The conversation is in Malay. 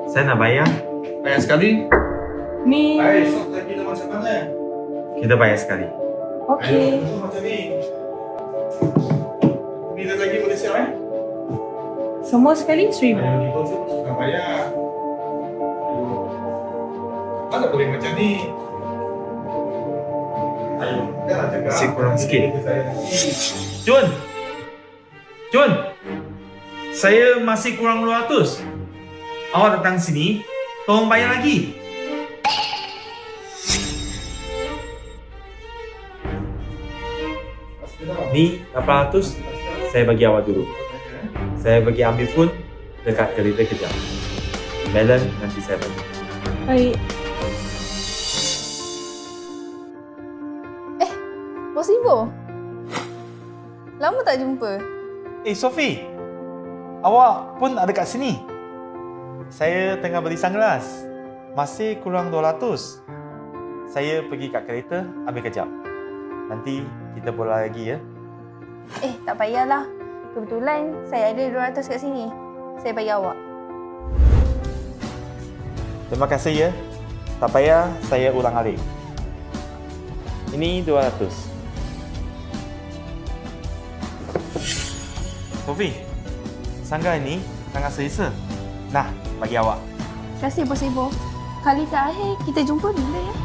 Saya nak bayar. Bayar sekali. Ni. Baik, so kita macam mana? Kita bayar sekali. Okey. Ayo, macam ni. Bila lagi boleh siap Semua sekali 1,000. Ayo, kita sudah bayar. Ayo. Mana boleh macam ni? Ayo, jangan cakap. Masih kurang sikit. Jun! Jun! Saya masih kurang 200. Awak datang sini, tolong bayar lagi. Ni 800, saya bagi awak dulu. Saya bagi ambil phone dekat kereta kejap. Balance nanti saya bagi. Baik. Bos Ibu. Lama tak jumpa. Sophie, awak pun ada kat sini. Saya tengah beli sunglass. Masih kurang 200. Saya pergi kat kereta, ambil kejap. Nanti kita bola lagi ya. Tak payahlah. Kebetulan saya ada 200 kat sini. Saya bagi awak. Terima kasih ya. Tak payah saya ulang alik. Ini 200. Sophie, sangga ini sangat selesa. Nah, bagi awak. Terima kasih Bos Ibu. Kali terakhir kita jumpa bila ya?